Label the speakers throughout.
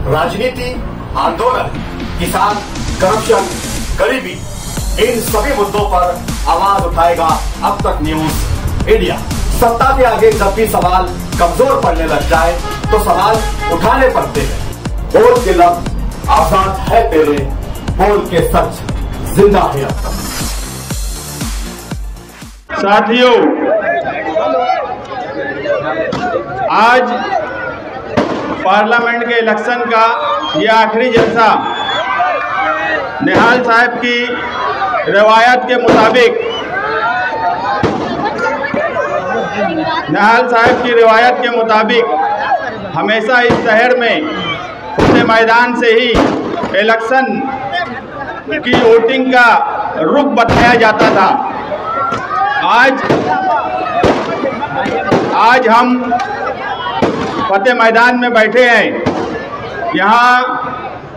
Speaker 1: राजनीति, आंदोलन, किसान, करप्शन, गरीबी, इन सभी मुद्दों पर आवाज उठाएगा अब तक न्यूज इंडिया। सत्ता के आगे जब भी सवाल कमजोर पड़ने लग जाए तो सवाल उठाने पड़ते हैं। बोल के लफ्ज आजाद है तेरे, बोल के सच जिंदा है अब तक।
Speaker 2: साथियों, आज पार्लियामेंट के इलेक्शन का ये आखिरी जलसा निहाल साहब की रिवायत के मुताबिक हमेशा इस शहर में खुले मैदान से ही इलेक्शन की वोटिंग का रुख बताया जाता था। आज हम फतेह मैदान में बैठे हैं। यहाँ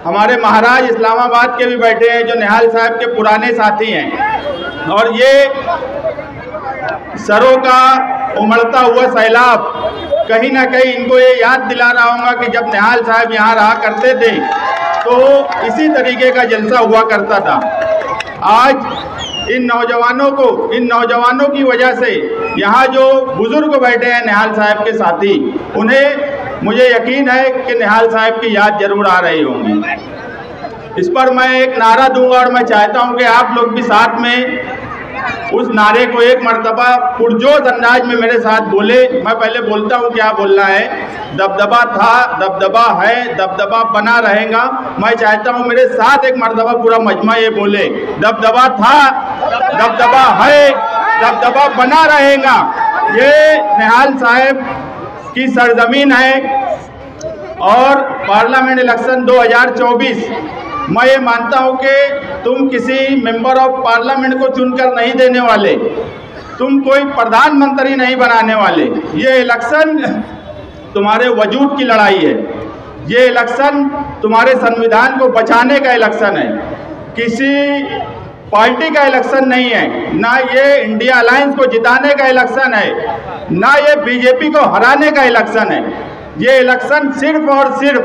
Speaker 2: हमारे महाराज इस्लामाबाद के भी बैठे हैं जो निहाल साहब के पुराने साथी हैं, और ये सरों का उमड़ता हुआ सैलाब कहीं ना कहीं इनको ये याद दिला रहा होगा कि जब निहाल साहब यहाँ रहा करते थे तो इसी तरीके का जलसा हुआ करता था। आज इन नौजवानों की वजह से यहाँ जो बुजुर्ग बैठे हैं निहाल साहब के साथी, उन्हें मुझे यकीन है कि निहाल साहब की याद जरूर आ रही होंगी। इस पर मैं एक नारा दूंगा और मैं चाहता हूँ कि आप लोग भी साथ में उस नारे को एक मर्तबा पुरजोश अंदाज में मेरे साथ बोले। मैं पहले बोलता हूँ क्या बोलना है। दबदबा था, दबदबा है, दबदबा बना रहेगा। मैं चाहता हूँ मेरे साथ एक मर्तबा पूरा मजमा ये बोले, दबदबा था, दबदबा है, दबदबा बना रहेगा। ये निहाल साहब की सरजमीन है। और पार्लियामेंट इलेक्शन 2024 मैं ये मानता हूँ कि तुम किसी मेंबर ऑफ पार्लियामेंट को चुनकर नहीं देने वाले, तुम कोई प्रधानमंत्री नहीं बनाने वाले। ये इलेक्शन तुम्हारे वजूद की लड़ाई है। ये इलेक्शन तुम्हारे संविधान को बचाने का इलेक्शन है, किसी पार्टी का इलेक्शन नहीं है। ना ये इंडिया अलायंस को जिताने का इलेक्शन है, ना ये बीजेपी को हराने का इलेक्शन है। ये इलेक्शन सिर्फ और सिर्फ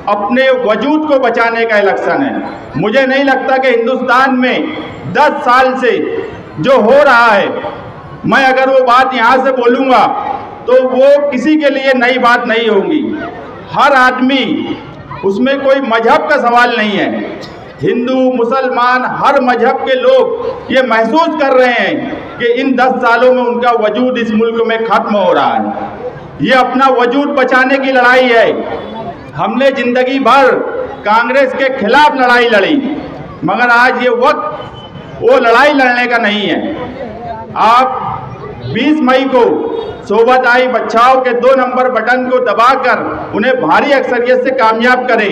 Speaker 2: अपने वजूद को बचाने का इलेक्शन है। मुझे नहीं लगता कि हिंदुस्तान में 10 साल से जो हो रहा है, मैं अगर वो बात यहाँ से बोलूँगा तो वो किसी के लिए नई बात नहीं होगी। हर आदमी, उसमें कोई मजहब का सवाल नहीं है। हिंदू, मुसलमान, हर मजहब के लोग ये महसूस कर रहे हैं कि इन 10 सालों में उनका वजूद इस मुल्क में खत्म हो रहा है। ये अपना वजूद बचाने की लड़ाई है। हमने जिंदगी भर कांग्रेस के खिलाफ लड़ाई लड़ी, मगर आज ये वक्त वो लड़ाई लड़ने का नहीं है। आप 20 मई को सोबत आई बच्चाओं के 2 नंबर बटन को दबाकर उन्हें भारी अक्सरियत से कामयाब करें।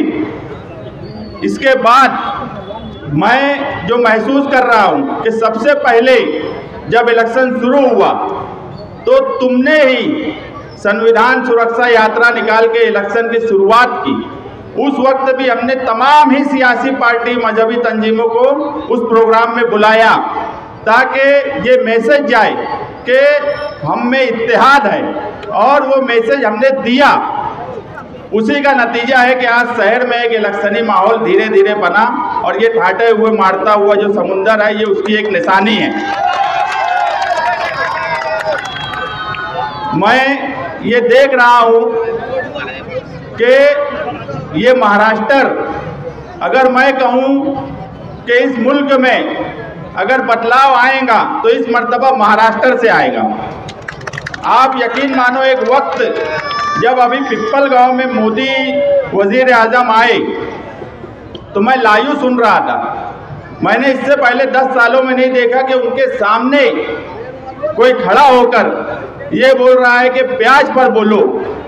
Speaker 2: इसके बाद मैं जो महसूस कर रहा हूँ कि सबसे पहले जब इलेक्शन शुरू हुआ तो तुमने ही संविधान सुरक्षा यात्रा निकाल के इलेक्शन की शुरुआत की। उस वक्त भी हमने तमाम ही सियासी पार्टी, मजहबी तंजीमों को उस प्रोग्राम में बुलाया ताकि ये मैसेज जाए कि हम में इत्तेहाद है, और वो मैसेज हमने दिया। उसी का नतीजा है कि आज शहर में एक इलेक्शनी माहौल धीरे धीरे बना, और ये ठाटे हुए मारता हुआ जो समुंदर है ये उसकी एक निशानी है। मैं ये देख रहा हूँ कि ये महाराष्ट्र, अगर मैं कहूँ कि इस मुल्क में अगर बदलाव आएगा तो इस मर्तबा महाराष्ट्र से आएगा। आप यकीन मानो, एक वक्त जब अभी पिपल गांव में मोदी वजीर आजम आए तो मैं लाइव सुन रहा था। मैंने इससे पहले 10 सालों में नहीं देखा कि उनके सामने कोई खड़ा होकर ये बोल रहा है कि प्याज पर बोलो,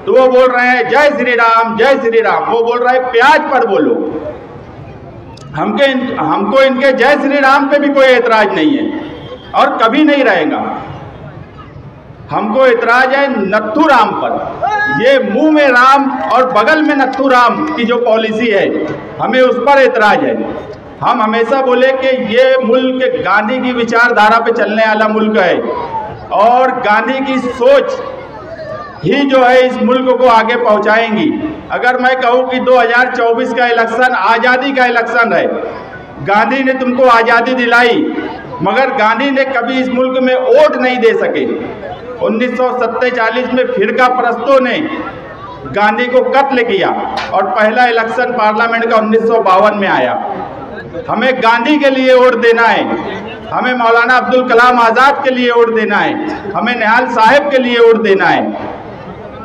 Speaker 2: तो वो बोल रहे हैं जय श्री राम, जय श्री राम। वो बोल रहा है प्याज पर बोलो। हमको इनके जय श्री राम पे भी कोई एतराज नहीं है और कभी नहीं रहेगा। हमको एतराज है नत्थू राम पर। ये मुंह में राम और बगल में नत्थू राम की जो पॉलिसी है, हमें उस पर एतराज है। हम हमेशा बोले कि ये मुल्क गांधी की विचारधारा पे चलने वाला मुल्क है, और गांधी की सोच ही जो है इस मुल्क को आगे पहुंचाएंगी। अगर मैं कहूँ कि 2024 का इलेक्शन आज़ादी का इलेक्शन है, गांधी ने तुमको आज़ादी दिलाई, मगर गांधी ने कभी इस मुल्क में वोट नहीं दे सके। 1947 में फिरका परस्तों ने गांधी को कत्ल किया और पहला इलेक्शन पार्लियामेंट का 1952 में आया। हमें गांधी के लिए वोट देना है, हमें मौलाना अब्दुल कलाम आज़ाद के लिए वोट देना है, हमें निहाल साहब के लिए वोट देना है।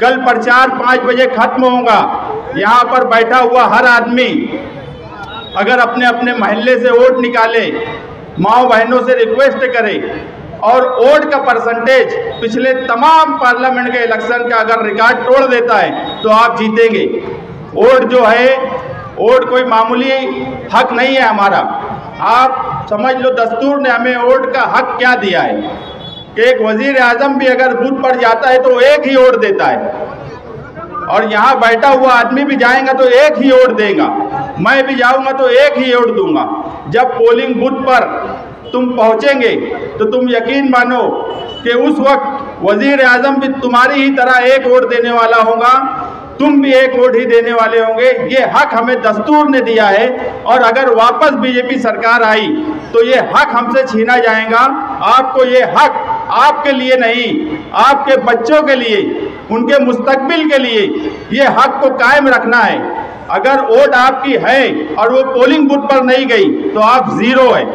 Speaker 2: कल प्रचार 5 बजे खत्म होगा। यहाँ पर बैठा हुआ हर आदमी अगर अपने अपने मोहल्ले से वोट निकाले, माओ बहनों से रिक्वेस्ट करे और वोट का परसेंटेज पिछले तमाम पार्लियामेंट के इलेक्शन का अगर रिकॉर्ड तोड़ देता है तो आप जीतेंगे। वोट जो है, वोट कोई मामूली हक नहीं है हमारा। आप समझ लो दस्तूर ने हमें वोट का हक क्या दिया है कि एक वजीर आजम भी अगर बूथ पर जाता है तो एक ही वोट देता है, और यहाँ बैठा हुआ आदमी भी जाएगा तो एक ही वोट देगा, मैं भी जाऊँगा तो एक ही वोट दूंगा। जब पोलिंग बूथ पर तुम पहुँचेंगे तो तुम यकीन मानो कि उस वक्त वजीर आजम भी तुम्हारी ही तरह एक वोट देने वाला होगा, तुम भी एक वोट ही देने वाले होंगे। ये हक हमें दस्तूर ने दिया है, और अगर वापस बीजेपी सरकार आई तो ये हक हमसे छीना जाएगा। आपको ये हक आपके लिए नहीं, आपके बच्चों के लिए, उनके मुस्तकबिल के लिए ये हक को कायम रखना है। अगर वोट आपकी है और वो पोलिंग बूथ पर नहीं गई तो आप जीरो है,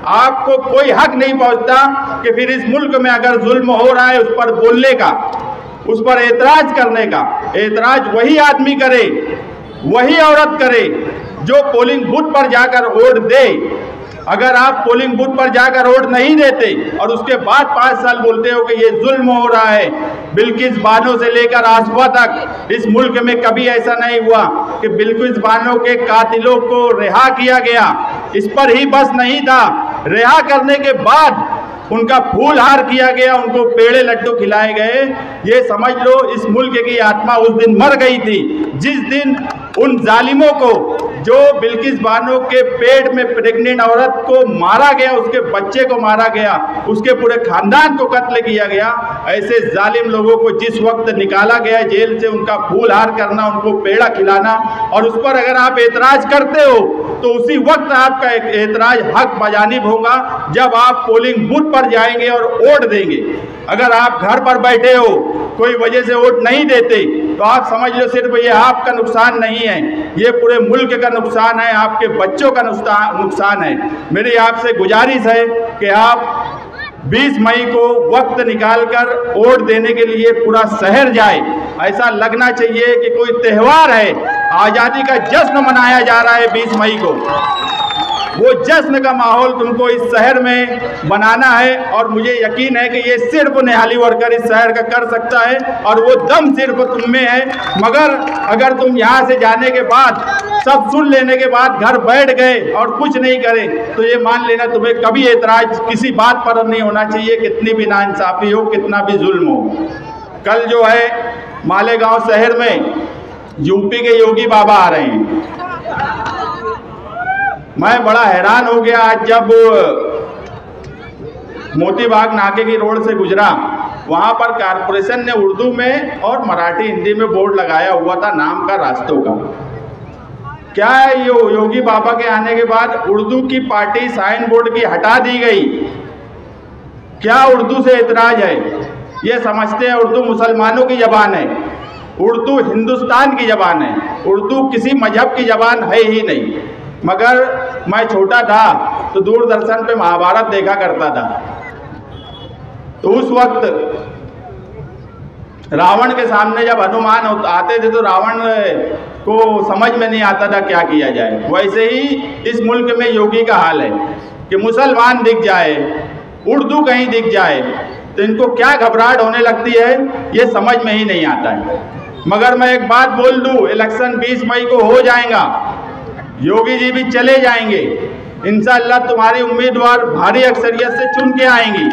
Speaker 2: आपको कोई हक नहीं पहुंचता कि फिर इस मुल्क में अगर जुल्म हो रहा है उस पर बोलने का, उस पर एतराज करने का। एतराज वही आदमी करे, वही औरत करे जो पोलिंग बूथ पर जाकर वोट दे। अगर आप पोलिंग बूथ पर जाकर वोट नहीं देते और उसके बाद 5 साल बोलते हो कि ये जुल्म हो रहा है, बिल्किस बानो से लेकर आसफा तक इस मुल्क में कभी ऐसा नहीं हुआ कि बिल्किस बानो के कातिलों को रिहा किया गया। इस पर ही बस नहीं था, रिहा करने के बाद उनका फूल हार किया गया, उनको पेड़े लड्डू खिलाए गए। ये समझ लो इस मुल्क की आत्मा उस दिन मर गई थी जिस दिन उन जालिमों को, जो बिल्किस बानो के पेट में प्रेग्नेंट औरत को मारा गया, उसके बच्चे को मारा गया, उसके पूरे खानदान को कत्ल किया गया, ऐसे जालिम लोगों को जिस वक्त निकाला गया जेल से, उनका फूल हार करना, उनको पेड़ा खिलाना, और उस पर अगर आप एतराज करते हो तो उसी वक्त आपका एतराज हक बजानिब होगा जब आप पोलिंग बूथ पर जाएंगे और वोट देंगे। अगर आप घर पर बैठे हो, कोई वजह से वोट नहीं देते, तो आप समझ लो सिर्फ ये आपका नुकसान नहीं है, ये पूरे मुल्क का नुकसान है, आपके बच्चों का नुकसान है। मेरी आपसे गुजारिश है कि आप 20 मई को वक्त निकालकर वोट देने के लिए पूरा शहर जाए। ऐसा लगना चाहिए कि कोई त्यौहार है, आज़ादी का जश्न मनाया जा रहा है 20 मई को। वो जश्न का माहौल तुमको इस शहर में बनाना है, और मुझे यकीन है कि ये सिर्फ निहाली वर्कर इस शहर का कर सकता है, और वो दम सिर्फ तुम में है। मगर अगर तुम यहाँ से जाने के बाद, सब सुन लेने के बाद घर बैठ गए और कुछ नहीं करे, तो ये मान लेना तुम्हें कभी एतराज किसी बात पर नहीं होना चाहिए, कितनी भी नाइंसाफ़ी हो, कितना भी जुल्म हो। कल जो है मालेगांव शहर में यूपी के योगी बाबा आ रहे हैं। मैं बड़ा हैरान हो गया आज जब मोतीबाग नाके की रोड से गुजरा, वहाँ पर कारपोरेशन ने उर्दू में और मराठी हिंदी में बोर्ड लगाया हुआ था नाम का रास्तों का। क्या है ये योगी बाबा के आने के बाद उर्दू की पार्टी साइन बोर्ड की हटा दी गई? क्या उर्दू से एतराज है? ये समझते हैं उर्दू मुसलमानों की ज़बान है, उर्दू हिंदुस्तान की ज़बान है, उर्दू किसी मजहब की ज़बान है ही नहीं। मगर मैं छोटा था तो दूरदर्शन पे महाभारत देखा करता था, तो उस वक्त रावण के सामने जब हनुमान आते थे तो रावण को समझ में नहीं आता था क्या किया जाए। वैसे ही इस मुल्क में योगी का हाल है कि मुसलमान दिख जाए, उर्दू कहीं दिख जाए तो इनको क्या घबराहट होने लगती है, ये समझ में ही नहीं आता है। मगर मैं एक बात बोल दूं, इलेक्शन 20 मई को हो जाएगा, योगी जी भी चले जाएंगे, इंशाअल्लाह तुम्हारी उम्मीदवार भारी अक्सरियत से चुन के आएंगी।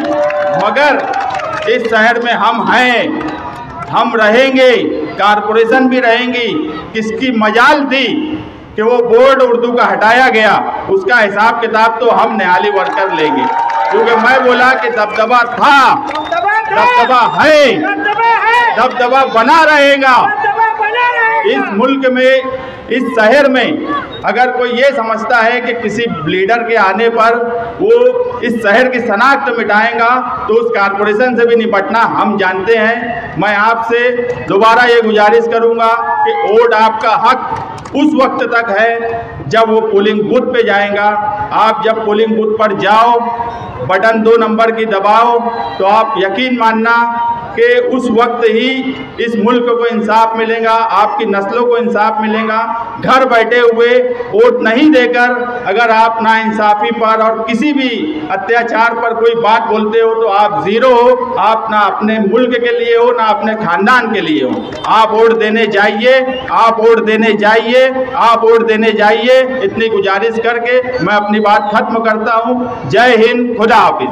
Speaker 2: मगर इस शहर में हम हैं, हम रहेंगे, कारपोरेशन भी रहेंगी। किसकी मजाल थी कि वो बोर्ड उर्दू का हटाया गया, उसका हिसाब किताब तो हम निहाली वर्कर लेंगे, क्योंकि मैं बोला कि दबदबा था, दबदबा है, दबदबा बना रहेगा। इस मुल्क में, इस शहर में अगर कोई ये समझता है कि किसी लीडर के आने पर वो इस शहर की शनाख्त मिटाएगा तो उस कारपोरेशन से भी निपटना हम जानते हैं। मैं आपसे दोबारा ये गुजारिश करूंगा कि वोट आपका हक उस वक्त तक है जब वो पोलिंग बूथ पे जाएगा। आप जब पोलिंग बूथ पर जाओ, बटन 2 नंबर की दबाओ, तो आप यकीन मानना कि उस वक्त ही इस मुल्क को इंसाफ मिलेगा, आपकी नस्लों को इंसाफ मिलेगा। घर बैठे हुए वोट नहीं देकर अगर आप नाइंसाफी पर और किसी भी अत्याचार पर कोई बात बोलते हो तो आप जीरो हो। आप ना अपने मुल्क के लिए हो, ना अपने खानदान के लिए हो। आप वोट देने जाइए, आप वोट देने जाइए, आप वोट देने जाइए। इतनी गुजारिश करके मैं अपनी बात खत्म करता हूँ। जय हिंद, खुदा हाफिज।